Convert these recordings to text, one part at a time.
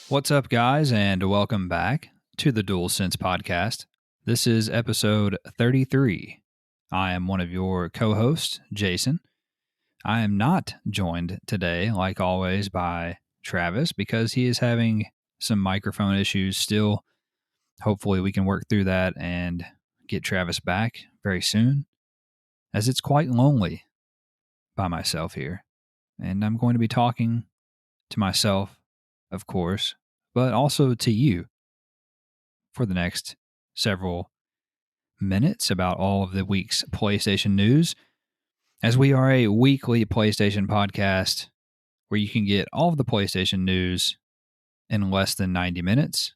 What's up, guys, and welcome back to the DualSense podcast. This is episode 33. I am one of your co hosts, Jason. I am not joined today, like always, by Travis because he is having some microphone issues still. Hopefully, we can work through that and get Travis back very soon, as it's quite lonely by myself here. And I'm going to be talking to myself, of course, but also to you for the next several minutes about all of the week's PlayStation news, as we are a weekly PlayStation podcast where you can get all of the PlayStation news in less than 90 minutes.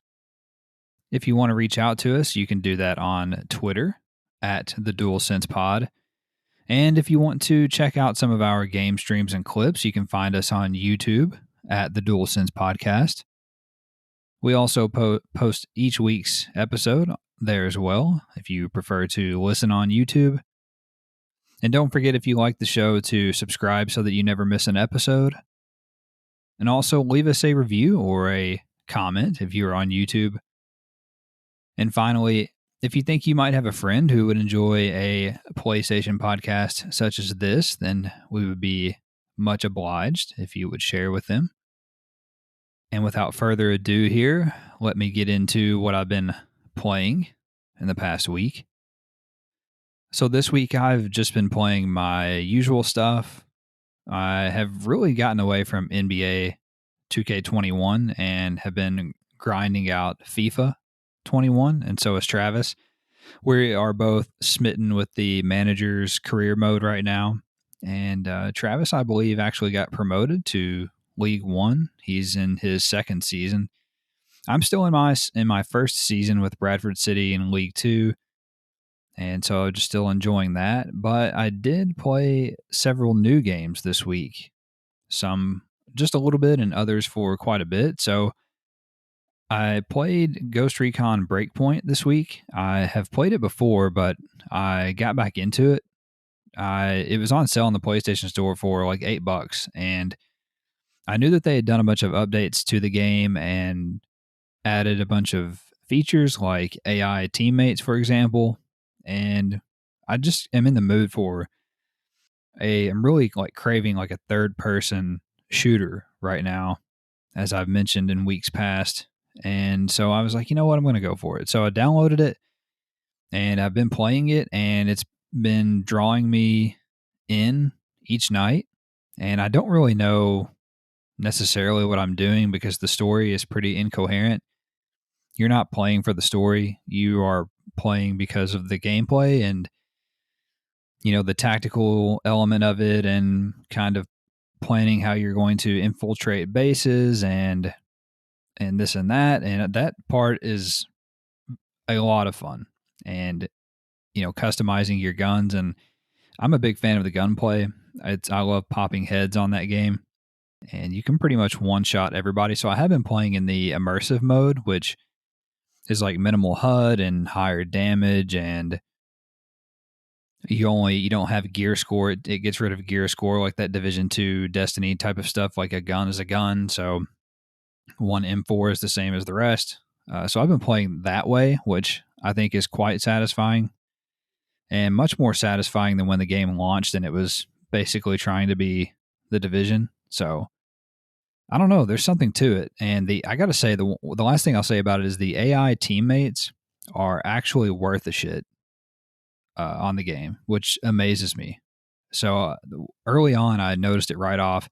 If you want to reach out to us, you can do that on Twitter at the DualSense Pod. And if you want to check out some of our game streams and clips, you can find us on YouTube at the DualSense Podcast. We also post each week's episode there as well, if you prefer to listen on YouTube. And don't forget, if you like the show, to subscribe so that you never miss an episode. And also leave us a review or a comment if you're on YouTube. And finally, if you think you might have a friend who would enjoy a PlayStation podcast such as this, then we would be much obliged if you would share with them. And without further ado here, let me get into what I've been playing in the past week. So this week I've just been playing my usual stuff. I have really gotten away from NBA 2K21 and have been grinding out FIFA 21, and so is Travis. We are both smitten with the manager's career mode right now. And Travis, I believe, actually got promoted to League One. He's in his second season. I'm still in my first season with Bradford City in League Two, and so I'm just still enjoying that. But I did play several new games this week, some just a little bit and others for quite a bit. So I played Ghost Recon Breakpoint this week. I have played it before, but I got back into it. It was on sale in the PlayStation Store for like $8, and I knew that they had done a bunch of updates to the game and added a bunch of features like AI teammates, for example. And I just am in the mood for I'm really like craving like a third person shooter right now, as I've mentioned in weeks past. And so I was like, you know what, I'm going to go for it. So I downloaded it and I've been playing it, and it's been drawing me in each night. And I don't really know necessarily what I'm doing because the story is pretty incoherent. You're not playing for the story. You are playing because of the gameplay and, you know, the tactical element of it, and kind of planning how you're going to infiltrate bases and this and that. And that part is a lot of fun. And, you know, customizing your guns. And I'm a big fan of the gunplay. I love popping heads on that game. And you can pretty much one-shot everybody. So I have been playing in the immersive mode, which is like minimal HUD and higher damage, and you don't have gear score. It gets rid of gear score, like that Division 2 Destiny type of stuff. Like a gun is a gun, so one M4 is the same as the rest. So I've been playing that way, which I think is quite satisfying, and much more satisfying than when the game launched and it was basically trying to be the Division. So I don't know. There's something to it. And I got to say, the last thing I'll say about it is the AI teammates are actually worth the shit on the game, which amazes me. So early on, I noticed it right off.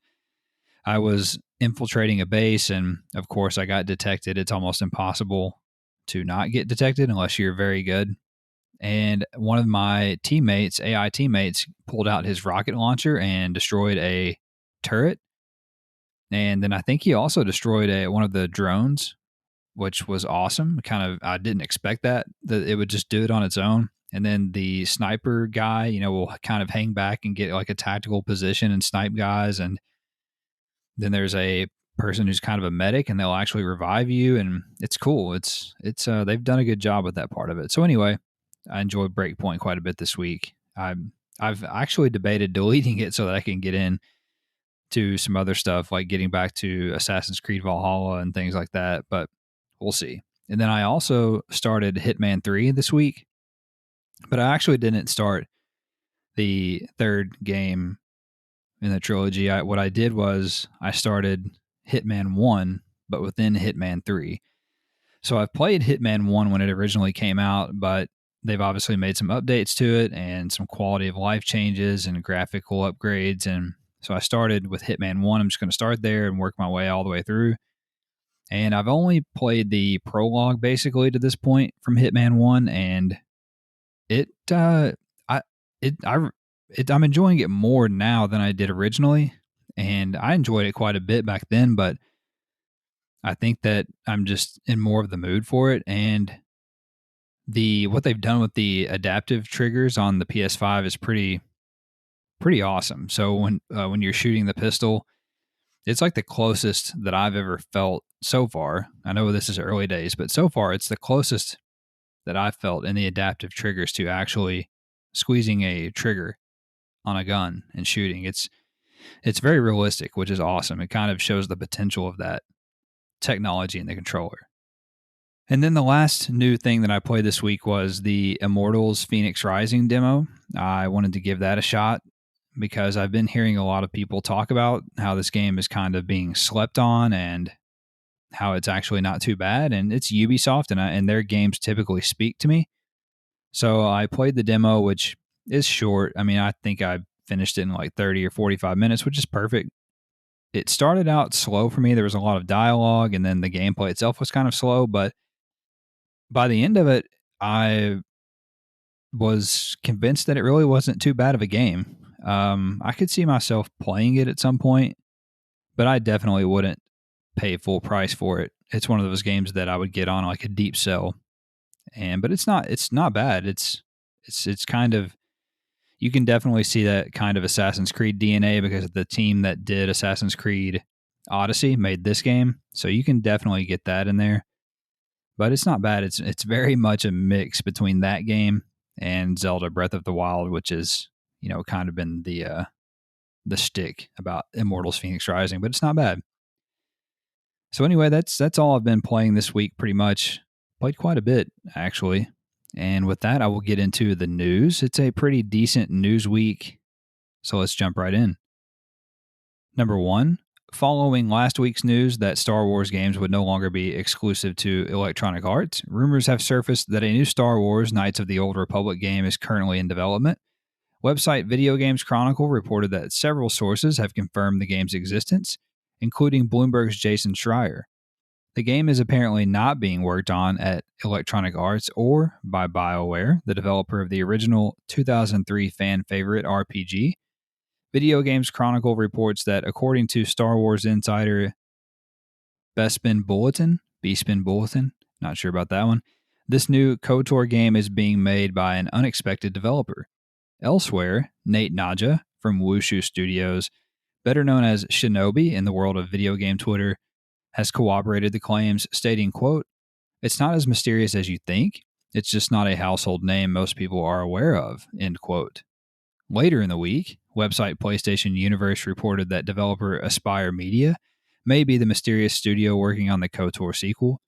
I was infiltrating a base, and of course, I got detected. It's almost impossible to not get detected unless you're very good. And one of my teammates, AI teammates, pulled out his rocket launcher and destroyed a turret. And then I think he also destroyed one of the drones, which was awesome. I didn't expect that it would just do it on its own. And then the sniper guy, you know, will kind of hang back and get like a tactical position and snipe guys. And then there's a person who's kind of a medic, and they'll actually revive you. And it's cool. They've done a good job with that part of it. So anyway, I enjoyed Breakpoint quite a bit this week. I've actually debated deleting it so that I can get in to some other stuff, like getting back to Assassin's Creed Valhalla and things like that, but we'll see. And then I also started Hitman 3 this week, but I actually didn't start the third game in the trilogy. What I did was I started Hitman 1, but within Hitman 3. So I've played Hitman 1 when it originally came out, but they've obviously made some updates to it and some quality of life changes and graphical upgrades. And so I started with Hitman 1. I'm just going to start there and work my way all the way through. And I've only played the prologue basically to this point from Hitman 1, and I'm enjoying it more now than I did originally. And I enjoyed it quite a bit back then, but I think that I'm just in more of the mood for it. And what they've done with the adaptive triggers on the PS5 is pretty awesome. So when you're shooting the pistol, it's like the closest that I've ever felt so far. I know this is early days, but so far it's the closest that I've felt in the adaptive triggers to actually squeezing a trigger on a gun and shooting. It's very realistic, which is awesome. It kind of shows the potential of that technology in the controller. And then the last new thing that I played this week was the Immortals Phoenix Rising demo. I wanted to give that a shot because I've been hearing a lot of people talk about how this game is kind of being slept on and how it's actually not too bad. And it's Ubisoft, and their games typically speak to me. So I played the demo, which is short. I mean, I think I finished it in like 30 or 45 minutes, which is perfect. It started out slow for me. There was a lot of dialogue, and then the gameplay itself was kind of slow, but by the end of it, I was convinced that it really wasn't too bad of a game. I could see myself playing it at some point, but I definitely wouldn't pay full price for it. It's one of those games that I would get on like a deep sell, but it's not bad. It's kind of, you can definitely see that kind of Assassin's Creed DNA because the team that did Assassin's Creed Odyssey made this game, so you can definitely get that in there. But it's not bad. It's very much a mix between that game and Zelda Breath of the Wild, which is, kind of been the shtick about Immortals Phoenix Rising, but it's not bad. So anyway, that's all I've been playing this week pretty much. Played quite a bit, actually. And with that, I will get into the news. It's a pretty decent news week, so let's jump right in. Number 1, following last week's news that Star Wars games would no longer be exclusive to Electronic Arts, rumors have surfaced that a new Star Wars Knights of the Old Republic game is currently in development. Website Video Games Chronicle reported that several sources have confirmed the game's existence, including Bloomberg's Jason Schreier. The game is apparently not being worked on at Electronic Arts or by BioWare, the developer of the original 2003 fan favorite RPG. Video Games Chronicle reports that according to Star Wars insider Bespin Bulletin, not sure about that one, this new KOTOR game is being made by an unexpected developer. Elsewhere, Nate Naja from Wushu Studios, better known as Shinobi in the world of video game Twitter, has corroborated the claims, stating, quote, "It's not as mysterious as you think. It's just not a household name most people are aware of," end quote. Later in the week, website PlayStation Universe reported that developer Aspire Media may be the mysterious studio working on the KOTOR sequel.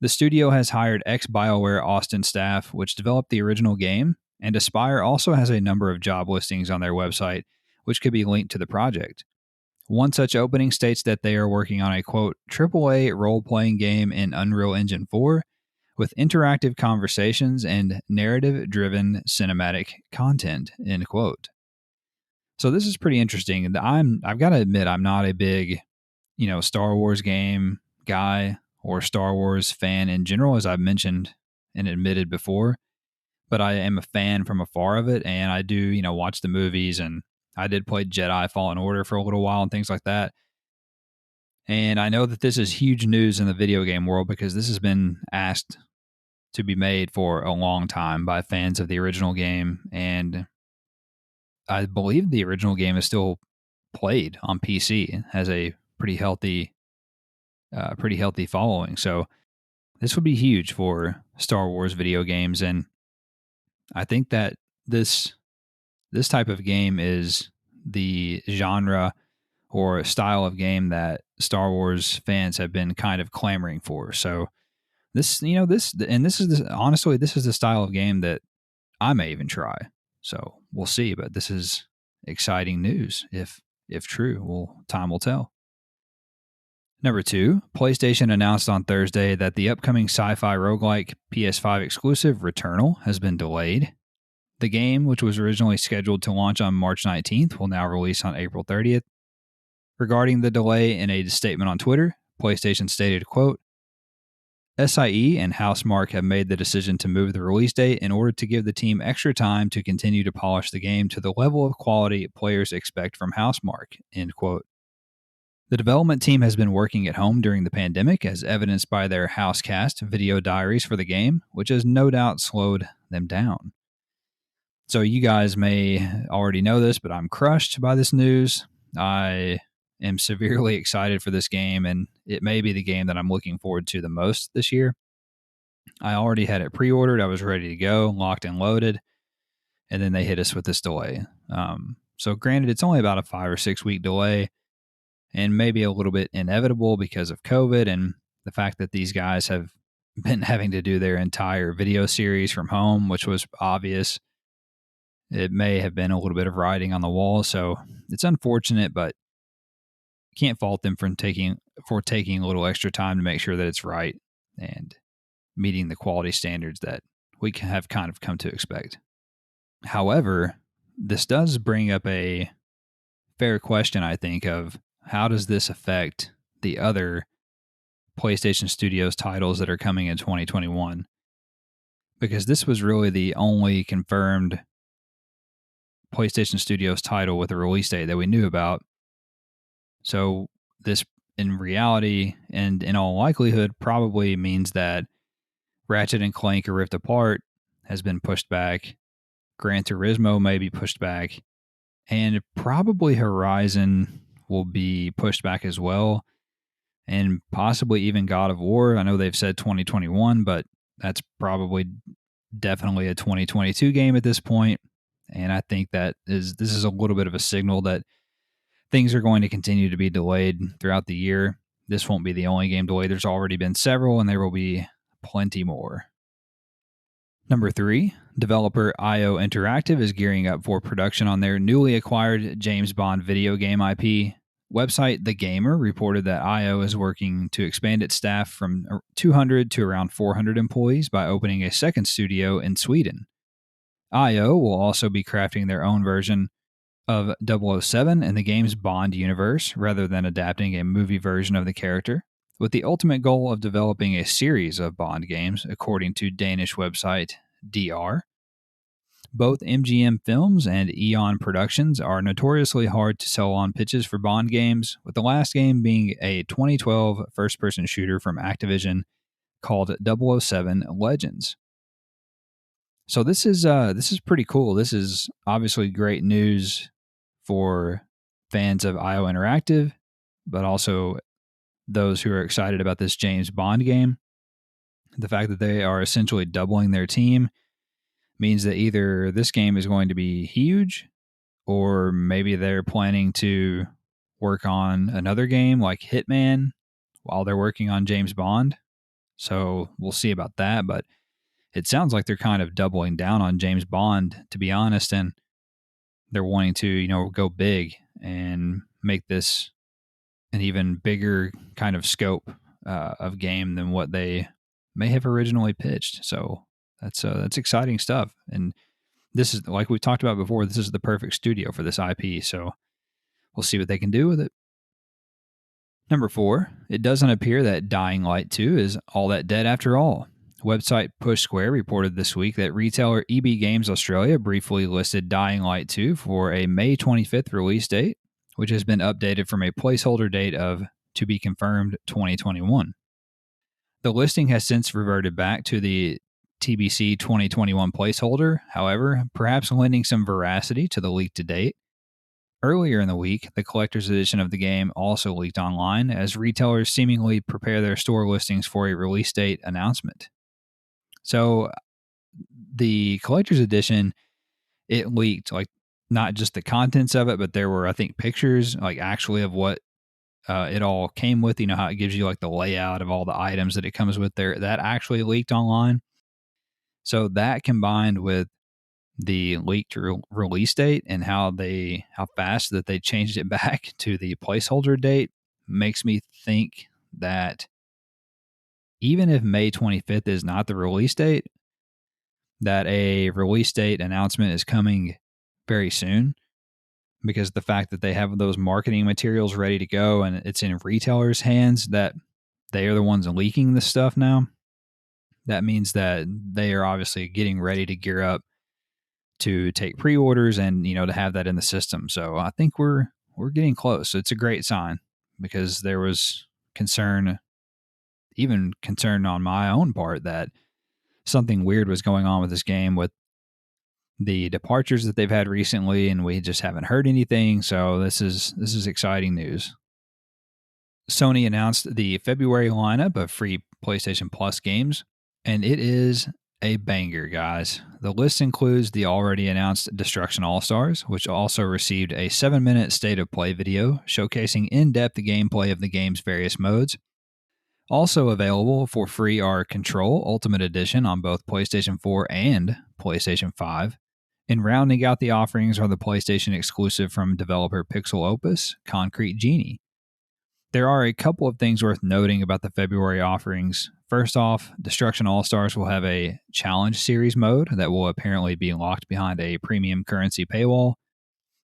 The studio has hired ex-BioWare Austin staff, which developed the original game, and Aspire also has a number of job listings on their website, which could be linked to the project. One such opening states that they are working on a, quote, AAA role-playing game in Unreal Engine 4 with interactive conversations and narrative-driven cinematic content, end quote. So this is pretty interesting. I've got to admit, I'm not a big, Star Wars game guy or Star Wars fan in general, as I've mentioned and admitted before, but I am a fan from afar of it, and I do, watch the movies, and I did play Jedi Fallen Order for a little while and things like that. And I know that this is huge news in the video game world because this has been asked to be made for a long time by fans of the original game. And I believe the original game is still played on PC. It has a pretty healthy following. So this would be huge for Star Wars video games. And I think that this type of game is the genre or a style of game that Star Wars fans have been kind of clamoring for. So this is honestly, this is the style of game that I may even try. So we'll see, but this is exciting news if true. Well, time will tell. Number 2, PlayStation announced on Thursday that the upcoming sci-fi roguelike PS5 exclusive Returnal has been delayed. The game, which was originally scheduled to launch on March 19th, will now release on April 30th. Regarding the delay, in a statement on Twitter, PlayStation stated, quote, SIE and Housemarque have made the decision to move the release date in order to give the team extra time to continue to polish the game to the level of quality players expect from Housemarque, end quote. The development team has been working at home during the pandemic, as evidenced by their Housecast video diaries for the game, which has no doubt slowed them down. So you guys may already know this, but I'm crushed by this news. I am severely excited for this game, and it may be the game that I'm looking forward to the most this year. I already had it pre-ordered. I was ready to go, locked and loaded, and then they hit us with this delay. So granted, it's only about a 5 or 6 week delay, and maybe a little bit inevitable because of COVID and the fact that these guys have been having to do their entire video series from home, which was obvious. It may have been a little bit of writing on the wall, so it's unfortunate, but can't fault them for taking a little extra time to make sure that it's right and meeting the quality standards that we have kind of come to expect. However, this does bring up a fair question, I think, of how does this affect the other PlayStation Studios titles that are coming in 2021? Because this was really the only confirmed PlayStation Studios title with a release date that we knew about. So this, in reality and in all likelihood, probably means that Ratchet and Clank: A Rift Apart has been pushed back. Gran Turismo may be pushed back. And probably Horizon will be pushed back as well. And possibly even God of War. I know they've said 2021, but that's probably definitely a 2022 game at this point. And I think this is a little bit of a signal that things are going to continue to be delayed throughout the year. This won't be the only game delayed. There's already been several, and there will be plenty more. Number 3, developer IO Interactive is gearing up for production on their newly acquired James Bond video game IP. Website The Gamer reported that IO is working to expand its staff from 200 to around 400 employees by opening a second studio in Sweden. IO will also be crafting their own version of 007 in the game's Bond universe rather than adapting a movie version of the character, with the ultimate goal of developing a series of Bond games, according to Danish website DR. Both MGM Films and Eon Productions are notoriously hard to sell on pitches for Bond games, with the last game being a 2012 first-person shooter from Activision called 007 Legends. So this is pretty cool. This is obviously great news for fans of IO Interactive, but also those who are excited about this James Bond game. The fact that they are essentially doubling their team means that either this game is going to be huge, or maybe they're planning to work on another game like Hitman while they're working on James Bond. So we'll see about that, but it sounds like they're kind of doubling down on James Bond, to be honest, and they're wanting to, go big and make this an even bigger kind of scope of game than what they may have originally pitched. So that's exciting stuff. And this is, like we talked about before, this is the perfect studio for this IP. So we'll see what they can do with it. Number 4, it doesn't appear that Dying Light 2 is all that dead after all. Website Push Square reported this week that retailer EB Games Australia briefly listed Dying Light 2 for a May 25th release date, which has been updated from a placeholder date of to be confirmed 2021. The listing has since reverted back to the TBC 2021 placeholder, however, perhaps lending some veracity to the leak to date. Earlier in the week, the collector's edition of the game also leaked online as retailers seemingly prepare their store listings for a release date announcement. So the collector's edition, it leaked like not just the contents of it, but there were, I think, pictures like actually of what it all came with. You know how it gives you like the layout of all the items that it comes with there. That actually leaked online. So that combined with the leaked release date and how fast that they changed it back to the placeholder date makes me think that even if May 25th is not the release date, that a release date announcement is coming very soon, because the fact that they have those marketing materials ready to go and it's in retailers' hands, that they are the ones leaking this stuff now. That means that they are obviously getting ready to gear up to take pre-orders and, you know, to have that in the system. So I think we're getting close. It's a great sign, because there was concern, even concern on my own part, that something weird was going on with this game with the departures that they've had recently, and we just haven't heard anything. So this is exciting news. Sony announced the February lineup of free PlayStation Plus games, and it is a banger, guys. The list includes the already announced Destruction All-Stars, which also received a 7-minute state of play video showcasing in-depth gameplay of the game's various modes. Also available for free are Control Ultimate Edition on both PlayStation 4 and PlayStation 5. And rounding out the offerings are the PlayStation exclusive from developer Pixel Opus, Concrete Genie. There are a couple of things worth noting about the February offerings. First off, Destruction All-Stars will have a challenge series mode that will apparently be locked behind a premium currency paywall,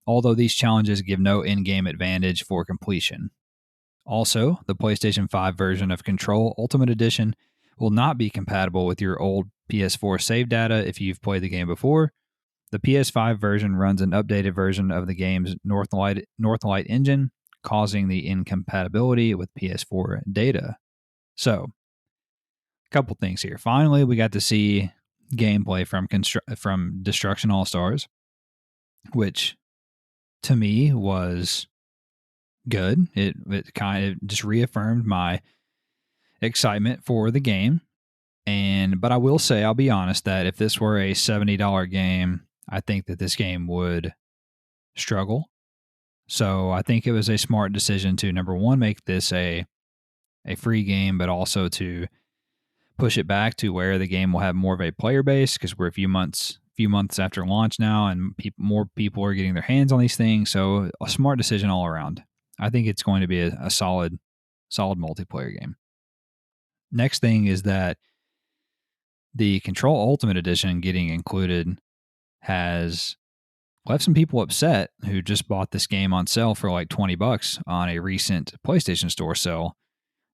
although these challenges give no in-game advantage for completion. Also, the PlayStation 5 version of Control Ultimate Edition will not be compatible with your old PS4 save data if you've played the game before. The PS5 version runs an updated version of the game's Northlight engine, causing the incompatibility with PS4 data. So, a couple things here. Finally, we got to see gameplay from Destruction All-Stars, which to me was good. It kind of just reaffirmed my excitement for the game. But I will say, I'll be honest, that if this were a $70 game, I think that this game would struggle. So I think it was a smart decision to, number one, make this a free game, but also to push it back to where the game will have more of a player base, because we're a few months after launch now, and more people are getting their hands on these things. So a smart decision all around. I think it's going to be a solid multiplayer game. Next thing is that the Control Ultimate Edition getting included has left some people upset who just bought this game on sale for like $20 on a recent PlayStation Store sale,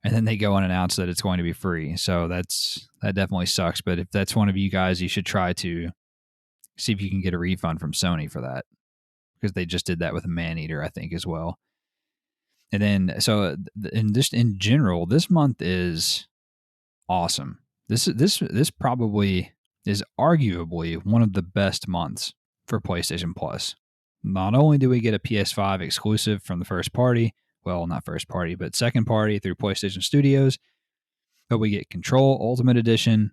and then they go and announce that it's going to be free. So that definitely sucks. But if that's one of you guys, you should try to see if you can get a refund from Sony for that, because they just did that with Maneater, I think, as well. And then, so just in general, this month is awesome. This probably is arguably one of the best months for PlayStation Plus. Not only do we get a PS5 exclusive from the first party, well, not first party, but second party through PlayStation Studios, but we get Control Ultimate Edition,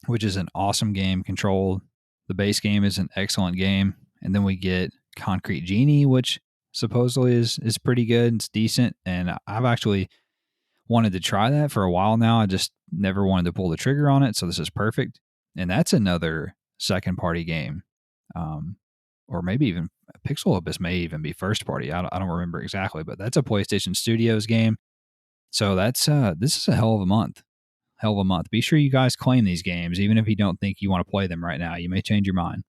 which is an awesome game. Control, the base game, is an excellent game. And then we get Concrete Genie, which supposedly is pretty good. It's decent. And I've actually wanted to try that for a while now. I just never wanted to pull the trigger on it. So this is perfect. And that's another second party game. Or maybe even Pixel Opus may even be first party. I don't remember exactly, but that's a PlayStation Studios game. So that's this is a hell of a month. Hell of a month. Be sure you guys claim these games, even if you don't think you want to play them right now. You may change your mind.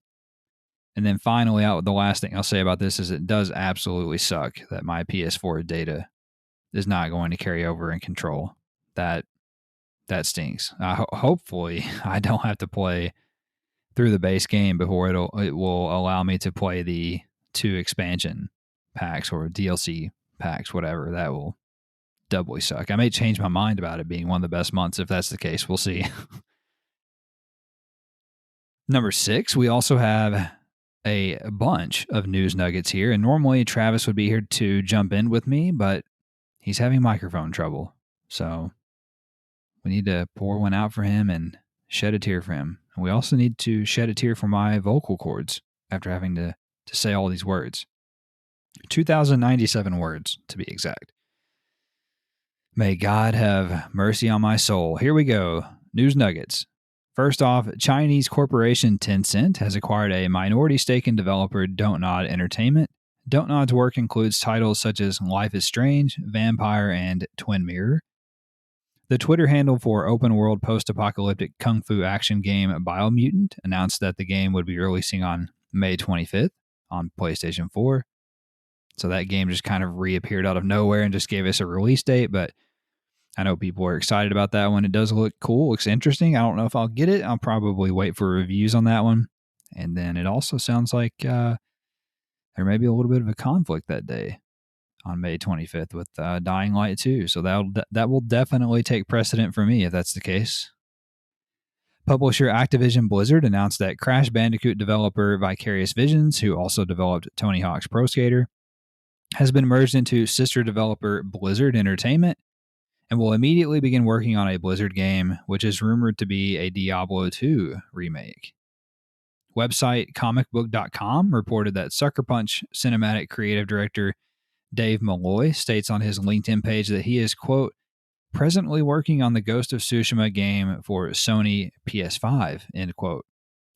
And then finally, the last thing I'll say about this is it does absolutely suck that my PS4 data is not going to carry over in Control. That stinks. Hopefully, I don't have to play through the base game before it will allow me to play the 2 expansion packs or DLC packs, whatever. That will doubly suck. I may change my mind about it being one of the best months if that's the case. We'll see. Number 6, we also have a bunch of news nuggets here, and normally Travis would be here to jump in with me, but he's having microphone trouble. So we need to pour one out for him and shed a tear for him. And we also need to shed a tear for my vocal cords after having to to say all these words. 2,097 words, to be exact. May God have mercy on my soul. Here we go. News nuggets. First off, Chinese corporation Tencent has acquired a minority stake in developer Don't Nod Entertainment. Don't Nod's work includes titles such as Life is Strange, Vampire, and Twin Mirror. The Twitter handle for open-world post-apocalyptic kung fu action game Biomutant announced that the game would be releasing on May 25th on PlayStation 4. So that game just kind of reappeared out of nowhere and just gave us a release date, but I know people are excited about that one. It does look cool, looks interesting. I don't know if I'll get it. I'll probably wait for reviews on that one. And then it also sounds like there may be a little bit of a conflict that day on May 25th with Dying Light 2. So that will definitely take precedent for me if that's the case. Publisher Activision Blizzard announced that Crash Bandicoot developer Vicarious Visions, who also developed Tony Hawk's Pro Skater, has been merged into sister developer Blizzard Entertainment and will immediately begin working on a Blizzard game, which is rumored to be a Diablo 2 remake. Website comicbook.com reported that Sucker Punch cinematic creative director Dave Malloy states on his LinkedIn page that he is, quote, presently working on the Ghost of Tsushima game for Sony PS5, end quote.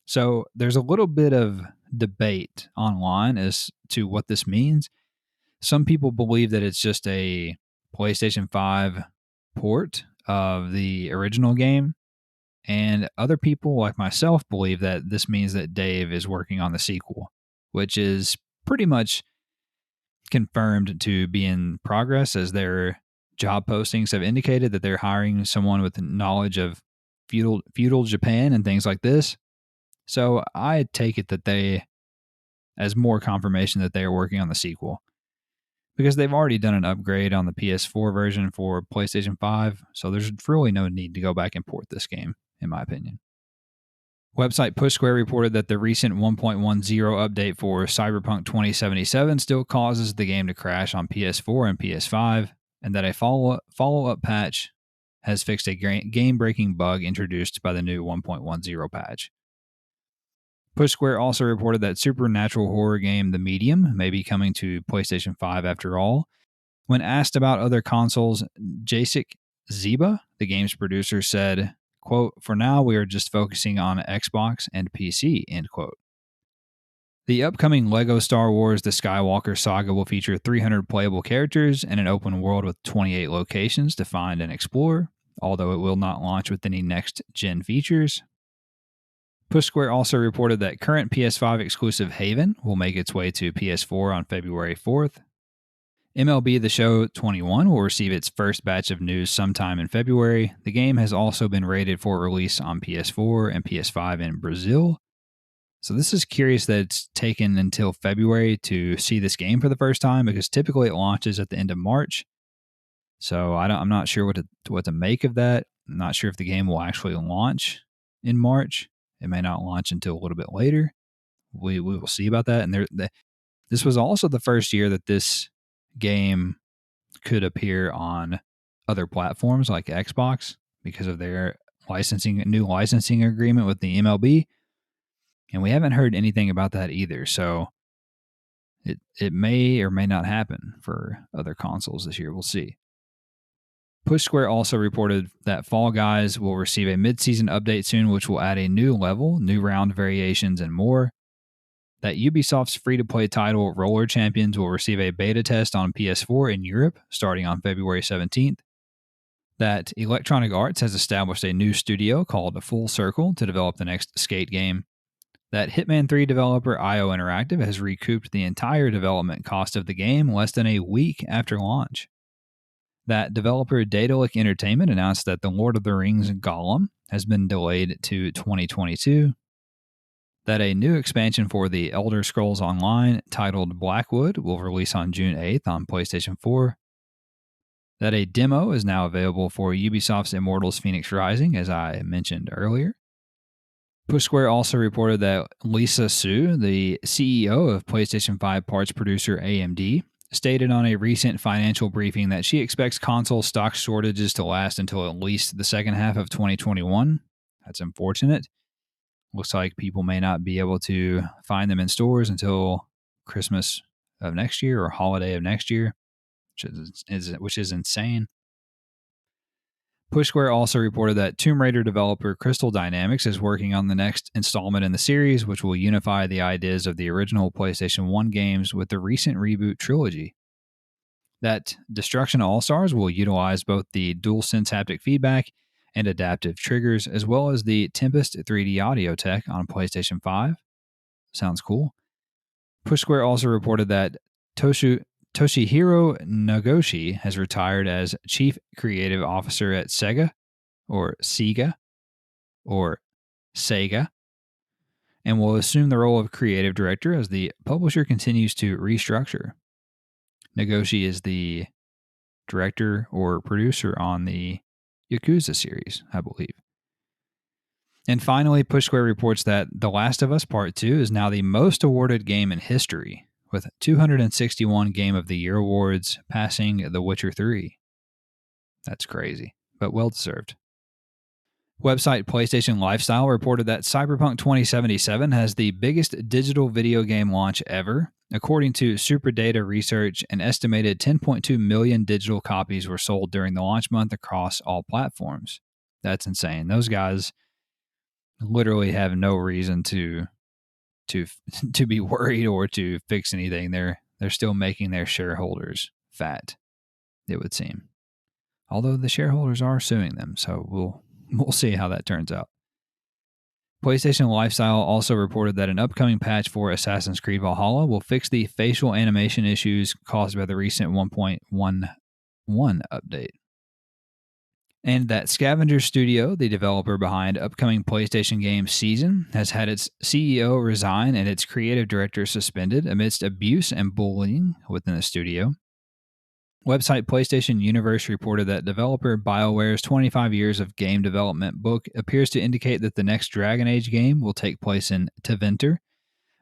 So there's a little bit of debate online as to what this means. Some people believe that it's just a PlayStation 5 port of the original game, and other people like myself believe that this means that Dave is working on the sequel, which is pretty much confirmed to be in progress, as their job postings have indicated that they're hiring someone with knowledge of feudal Japan and things like this. So I take it that as more confirmation that they are working on the sequel, because they've already done an upgrade on the PS4 version for PlayStation 5, so there's really no need to go back and port this game, in my opinion. Website Push Square reported that the recent 1.10 update for Cyberpunk 2077 still causes the game to crash on PS4 and PS5, and that a follow-up patch has fixed a game-breaking bug introduced by the new 1.10 patch. Push Square also reported that supernatural horror game The Medium may be coming to PlayStation 5 after all. When asked about other consoles, Jacek Zeba, the game's producer, said, quote, for now we are just focusing on Xbox and PC, end quote. The upcoming LEGO Star Wars The Skywalker Saga will feature 300 playable characters and an open world with 28 locations to find and explore, although it will not launch with any next-gen features. Push Square also reported that current PS5 exclusive Haven will make its way to PS4 on February 4th. MLB The Show 21 will receive its first batch of news sometime in February. The game has also been rated for release on PS4 and PS5 in Brazil. So this is curious that it's taken until February to see this game for the first time, because typically it launches at the end of March. So I'm not sure what to make of that. I'm not sure if the game will actually launch in March. It may not launch until a little bit later. We will see about that. And this was also the first year that this game could appear on other platforms like Xbox because of their new licensing agreement with the MLB. And we haven't heard anything about that either. So it may or may not happen for other consoles this year. We'll see. Push Square also reported that Fall Guys will receive a mid-season update soon, which will add a new level, new round variations, and more. That Ubisoft's free-to-play title Roller Champions will receive a beta test on PS4 in Europe starting on February 17th. That Electronic Arts has established a new studio called Full Circle to develop the next Skate game. That Hitman 3 developer IO Interactive has recouped the entire development cost of the game less than a week after launch. That developer Daedalic Entertainment announced that The Lord of the Rings Gollum has been delayed to 2022. That a new expansion for the Elder Scrolls Online titled Blackwood will release on June 8th on PlayStation 4. That a demo is now available for Ubisoft's Immortals Phoenix Rising, as I mentioned earlier. Push Square also reported that Lisa Su, the CEO of PlayStation 5 parts producer AMD, stated on a recent financial briefing that she expects console stock shortages to last until at least the second half of 2021. That's unfortunate. Looks like people may not be able to find them in stores until Christmas of next year or holiday of next year, which is insane. Push Square also reported that Tomb Raider developer Crystal Dynamics is working on the next installment in the series, which will unify the ideas of the original PlayStation 1 games with the recent reboot trilogy. That Destruction All-Stars will utilize both the DualSense haptic feedback and adaptive triggers, as well as the Tempest 3D audio tech on PlayStation 5. Sounds cool. Push Square also reported that Toshihiro Nagoshi has retired as Chief Creative Officer at Sega, or Sega, and will assume the role of Creative Director as the publisher continues to restructure. Nagoshi is the director or producer on the Yakuza series, I believe. And finally, Push Square reports that The Last of Us Part 2 is now the most awarded game in history, with 261 Game of the Year awards, passing The Witcher 3. That's crazy, but well deserved. Website PlayStation Lifestyle reported that Cyberpunk 2077 has the biggest digital video game launch ever. According to SuperData Research, an estimated 10.2 million digital copies were sold during the launch month across all platforms. That's insane. Those guys literally have no reason to be worried or to fix anything. They're still making their shareholders fat, it would seem. Although the shareholders are suing them, so we'll see how that turns out. PlayStation Lifestyle also reported that an upcoming patch for Assassin's Creed Valhalla will fix the facial animation issues caused by the recent 1.11 update. And that Scavenger Studio, the developer behind upcoming PlayStation game Season, has had its CEO resign and its creative director suspended amidst abuse and bullying within the studio. Website PlayStation Universe reported that developer BioWare's 25 years of game development book appears to indicate that the next Dragon Age game will take place in Tevinter,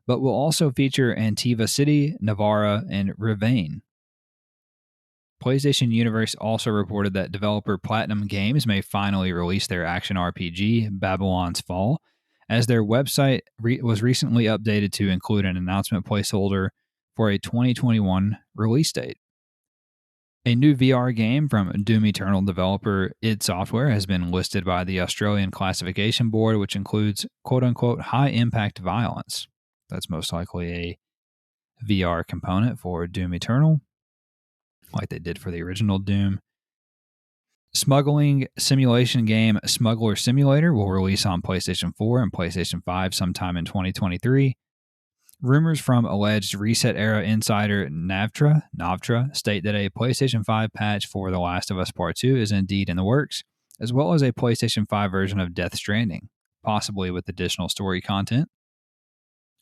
but will also feature Antiva City, Navarra, and Ravane. PlayStation Universe also reported that developer Platinum Games may finally release their action RPG, Babylon's Fall, as their website was recently updated to include an announcement placeholder for a 2021 release date. A new VR game from Doom Eternal developer id Software has been listed by the Australian Classification Board, which includes quote-unquote high-impact violence. That's most likely a VR component for Doom Eternal, like they did for the original Doom. Smuggling simulation game Smuggler Simulator will release on PlayStation 4 and PlayStation 5 sometime in 2023. Rumors from alleged Reset-era insider Navtra state that a PlayStation 5 patch for The Last of Us Part 2 is indeed in the works, as well as a PlayStation 5 version of Death Stranding, possibly with additional story content.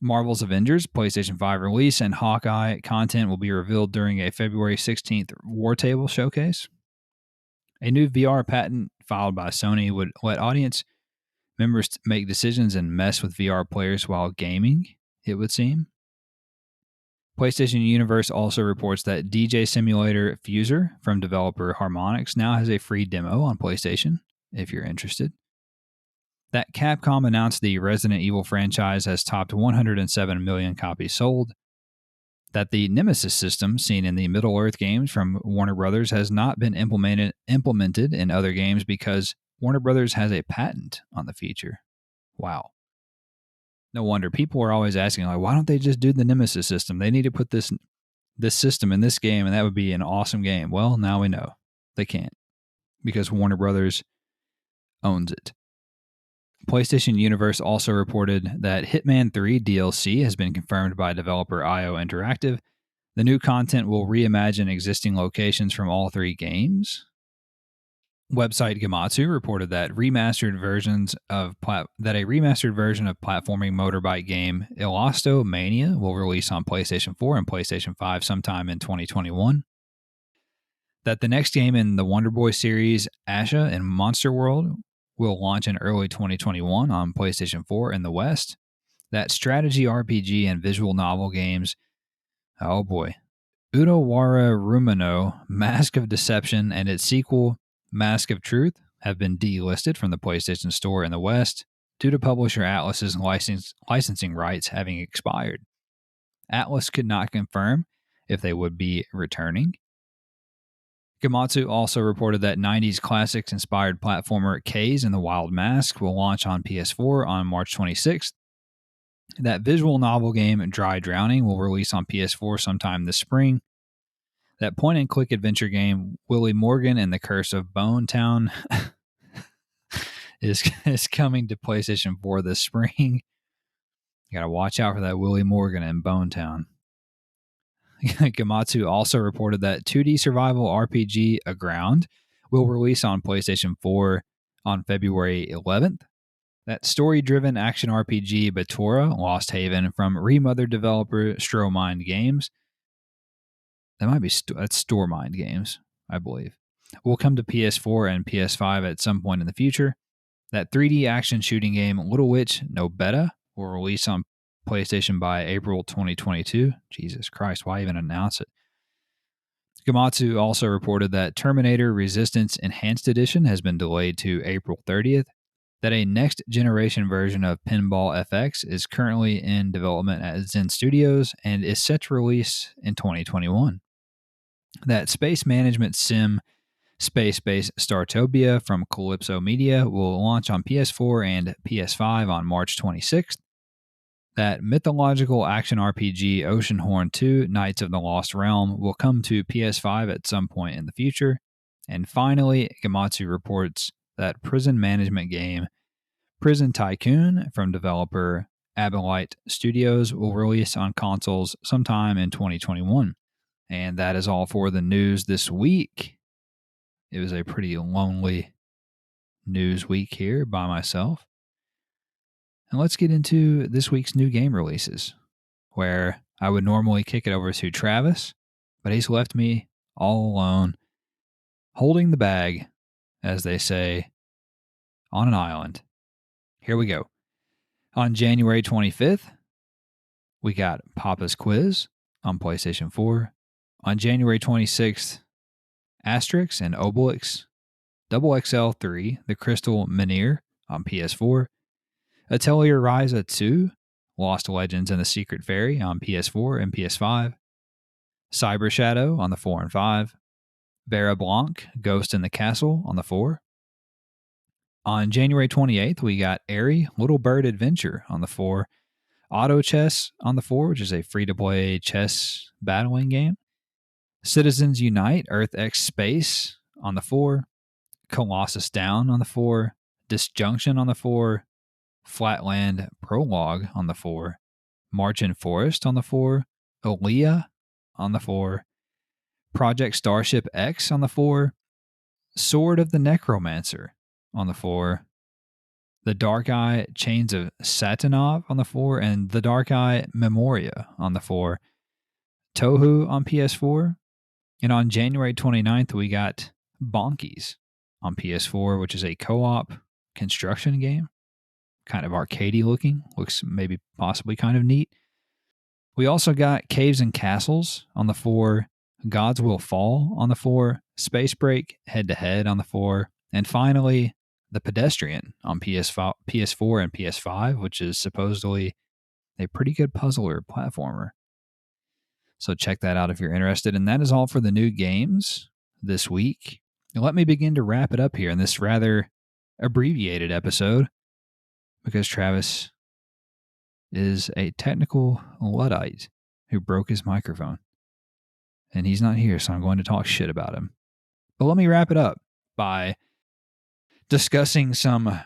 Marvel's Avengers PlayStation 5 release and Hawkeye content will be revealed during a February 16th War Table showcase. A new VR patent filed by Sony would let audience members make decisions and mess with VR players while gaming, it would seem. PlayStation Universe also reports that DJ Simulator Fuser from developer Harmonix now has a free demo on PlayStation, if you're interested. That Capcom announced the Resident Evil franchise has topped 107 million copies sold. That the Nemesis system seen in the Middle-earth games from Warner Bros. Has not been implemented in other games because Warner Bros. Has a patent on the feature. Wow. No wonder people are always asking, like, why don't they just do the Nemesis system? They need to put this system in this game, and that would be an awesome game. Well, now we know they can't because Warner Brothers owns it. PlayStation Universe also reported that Hitman 3 DLC has been confirmed by developer IO Interactive. The new content will reimagine existing locations from all three games. Website Gematsu reported that a remastered version of platforming motorbike game Elasto Mania will release on PlayStation 4 and PlayStation 5 sometime in 2021. That the next game in the Wonder Boy series, Asha and Monster World, will launch in early 2021 on PlayStation 4 in the West. That strategy RPG and visual novel games, oh boy, Utawara Rumano, Mask of Deception, and its sequel, Mask of Truth, have been delisted from the PlayStation Store in the West due to publisher Atlus's licensing rights having expired. Atlas could not confirm if they would be returning. Gematsu also reported that 90s classics inspired platformer K's and the Wild Mask will launch on PS4 on March 26th. That visual novel game Dry Drowning will release on PS4 sometime this spring. That point-and-click adventure game Willie Morgan and the Curse of Bone Town is coming to PlayStation 4 this spring. You gotta watch out for that Willie Morgan and Bone Town. Gematsu also reported that 2D survival RPG Aground will release on PlayStation 4 on February 11th. That story-driven action RPG Batora Lost Haven from remothered developer Stromine Games. That might be that's Storemind Games, I believe. Will come to PS4 and PS5 at some point in the future. That 3D action shooting game Little Witch No Beta will release on PlayStation by April 2022. Jesus Christ, why even announce it? Gematsu also reported that Terminator Resistance Enhanced Edition has been delayed to April 30th, that a next-generation version of Pinball FX is currently in development at Zen Studios and is set to release in 2021, that space management sim Space Base Startopia from Calypso Media will launch on PS4 and PS5 on March 26th, that mythological action RPG Oceanhorn 2 Knights of the Lost Realm will come to PS5 at some point in the future. And finally, Gematsu reports that prison management game Prison Tycoon from developer Abalite Studios will release on consoles sometime in 2021. And that is all for the news this week. It was a pretty lonely news week here by myself. And let's get into this week's new game releases, where I would normally kick it over to Travis, but he's left me all alone, holding the bag, as they say, on an island. Here we go. On January 25th, we got Papa's Quiz on PlayStation 4. On January 26th, Asterix and Obelix Double XL3, The Crystal Menhir on PS4. Atelier Ryza 2, Lost Legends and the Secret Fairy on PS4 and PS5. Cyber Shadow on the 4 and 5. Vera Blanc, Ghost in the Castle on the 4. On January 28th, we got Airy, Little Bird Adventure on the 4. Auto Chess on the 4, which is a free-to-play chess battling game. Citizens Unite, Earth X Space on the 4. Colossus Down on the 4. Disjunction on the 4. Flatland Prologue on the 4. March in Forest on the 4. Aaliyah on the 4. Project Starship X on the 4. Sword of the Necromancer on the 4. The Dark Eye Chains of Satanov on the 4. And The Dark Eye Memoria on the 4. Tohu on PS4. And on January 29th, we got Bonkies on PS4, which is a co-op construction game. Kind of arcadey looking. Looks maybe possibly kind of neat. We also got Caves and Castles on the 4. Gods Will Fall on the 4. Space Break Head to Head on the 4. And finally, The Pedestrian on PS4 and PS5, which is supposedly a pretty good puzzler platformer. So check that out if you're interested. And that is all for the new games this week. Now let me begin to wrap it up here in this rather abbreviated episode, because Travis is a technical Luddite who broke his microphone. And he's not here, so I'm going to talk shit about him. But let me wrap it up by discussing some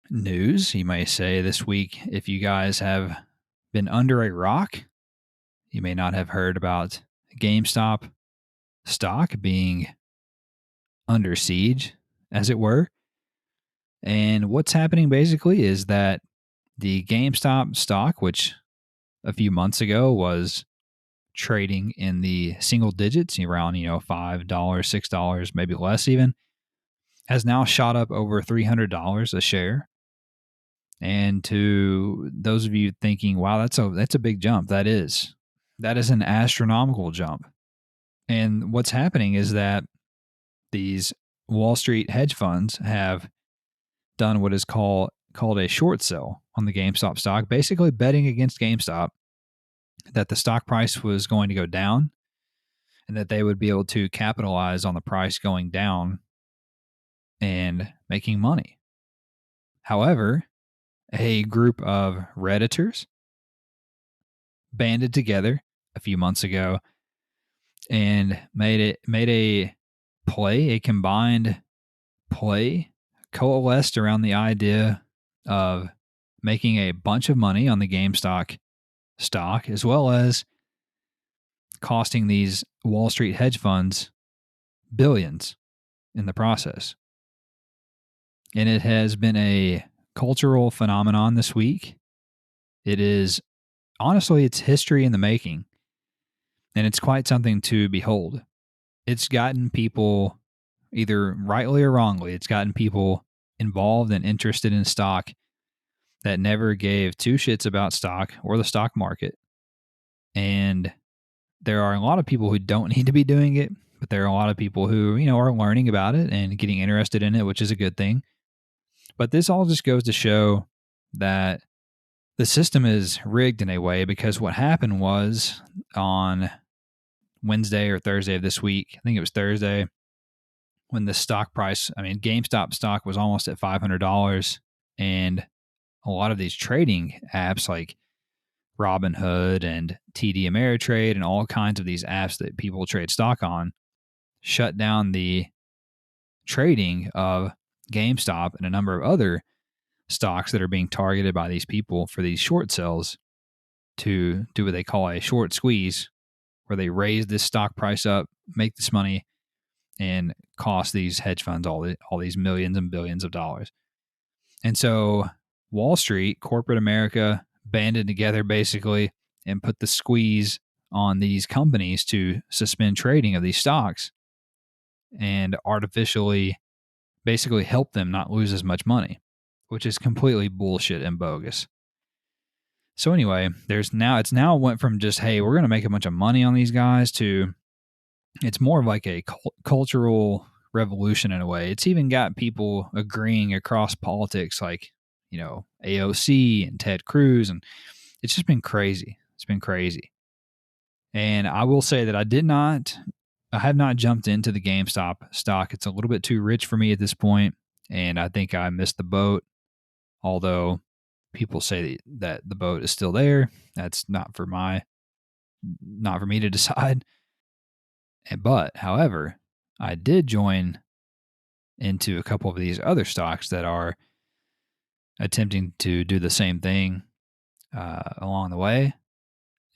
news, you may say, this week. If you guys have been under a rock, you may not have heard about GameStop stock being under siege, as it were. And what's happening basically is that the GameStop stock, which a few months ago was trading in the single digits, around, $5, $6, maybe less even, has now shot up over $300 a share. And to those of you thinking, wow, that's a big jump. That is an astronomical jump. And what's happening is that these Wall Street hedge funds have done what is called a short sell on the GameStop stock, basically betting against GameStop that the stock price was going to go down and that they would be able to capitalize on the price going down and making money. However, a group of Redditors banded together a few months ago and made a combined play, coalesced around the idea of making a bunch of money on the GameStop stock, as well as costing these Wall Street hedge funds billions in the process. And it has been a cultural phenomenon this week. It is, honestly, it's history in the making. And it's quite something to behold. It's gotten people, either rightly or wrongly, it's gotten people involved and interested in stock that never gave two shits about stock or the stock market. And there are a lot of people who don't need to be doing it, but there are a lot of people who, are learning about it and getting interested in it, which is a good thing. But this all just goes to show that the system is rigged in a way, because what happened was on Wednesday or Thursday of this week, I think it was Thursday, when the stock price, GameStop stock was almost at $500, and a lot of these trading apps like Robinhood and TD Ameritrade and all kinds of these apps that people trade stock on shut down the trading of GameStop and a number of other stocks that are being targeted by these people for these short sells to do what they call a short squeeze, where they raise this stock price up, make this money, and cost these hedge funds all these millions and billions of dollars. And so Wall Street, corporate America, banded together basically and put the squeeze on these companies to suspend trading of these stocks and artificially basically help them not lose as much money, which is completely bullshit and bogus. So anyway, it's now went from just, hey, we're going to make a bunch of money on these guys, to it's more of like a cultural revolution in a way. It's even got people agreeing across politics, like, AOC and Ted Cruz, and it's just been crazy. It's been crazy. And I will say that I have not jumped into the GameStop stock. It's a little bit too rich for me at this point, and I think I missed the boat. Although people say that the boat is still there, that's not for me to decide. But, however, I did join into a couple of these other stocks that are attempting to do the same thing along the way.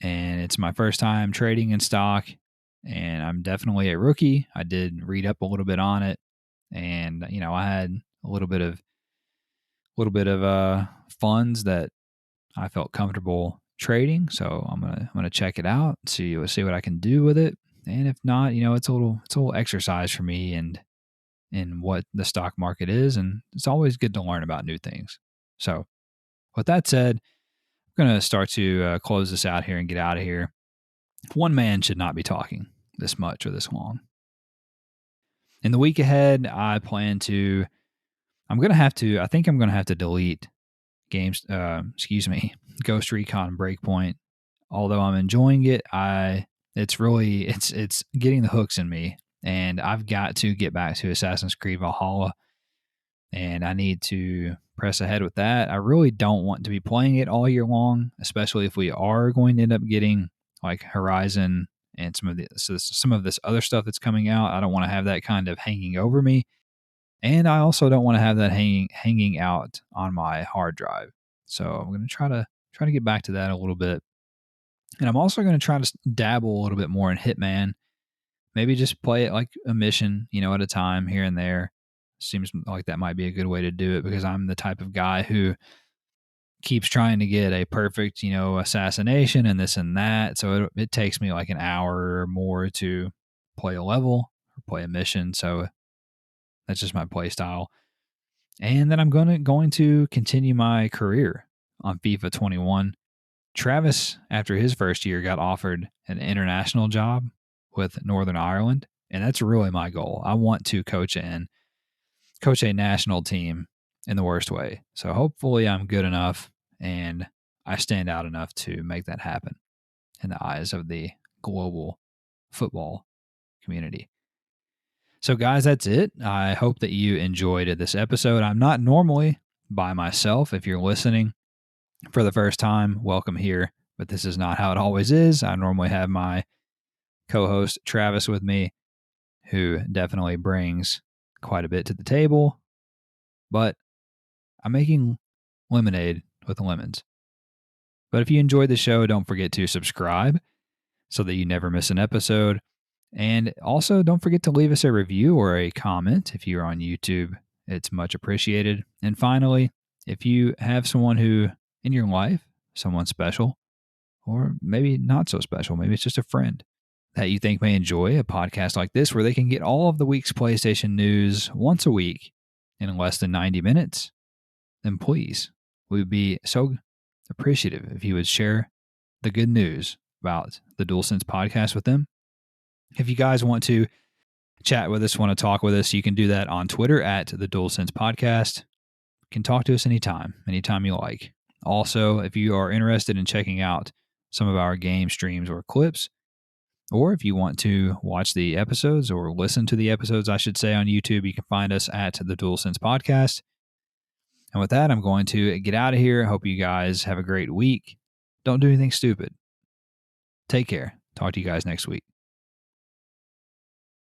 And it's my first time trading in stock, and I'm definitely a rookie. I did read up a little bit on it, and I had a little bit of funds that I felt comfortable trading. So I'm gonna check it out, see what I can do with it. And if not, it's a little exercise for me and in what the stock market is, and it's always good to learn about new things. So with that said, I'm going to start to close this out here and get out of here. One man should not be talking this much or this long. In the week ahead, I think I'm going to have to delete Ghost Recon Breakpoint. Although I'm enjoying it, it's getting the hooks in me, and I've got to get back to Assassin's Creed Valhalla, and I need to press ahead with that. I really don't want to be playing it all year long, especially if we are going to end up getting like Horizon and some of this other stuff that's coming out. I don't want to have that kind of hanging over me, and I also don't want to have that hanging out on my hard drive. So I'm going to try to get back to that a little bit. And I'm also going to try to dabble a little bit more in Hitman. Maybe just play it like a mission, at a time here and there. Seems like that might be a good way to do it, because I'm the type of guy who keeps trying to get a perfect, assassination and this and that. So it takes me like an hour or more to play a level or play a mission. So that's just my play style. And then I'm going to continue my career on FIFA 21. Travis, after his first year, got offered an international job with Northern Ireland, and that's really my goal. I want to coach a national team in the worst way. So hopefully I'm good enough and I stand out enough to make that happen. in the eyes of the global football community. So, guys, that's it. I hope that you enjoyed this episode. I'm not normally by myself. If you're listening for the first time, welcome here. But this is not how it always is. I normally have my co-host Travis with me, who definitely brings quite a bit to the table. But I'm making lemonade with lemons. But if you enjoyed the show, don't forget to subscribe so that you never miss an episode. And also, don't forget to leave us a review or a comment if you're on YouTube. It's much appreciated. And finally, if you have someone who in your life, someone special, or maybe not so special, maybe it's just a friend that you think may enjoy a podcast like this where they can get all of the week's PlayStation news once a week in less than 90 minutes, then please, we would be so appreciative if you would share the good news about the DualSense podcast with them. If you guys want to chat with us, want to talk with us, you can do that on Twitter at the DualSense Podcast. You can talk to us anytime you like. Also, if you are interested in checking out some of our game streams or clips, or if you want to watch the episodes or listen to the episodes, I should say, on YouTube, you can find us at the DualSense Podcast. And with that, I'm going to get out of here. I hope you guys have a great week. Don't do anything stupid. Take care. Talk to you guys next week.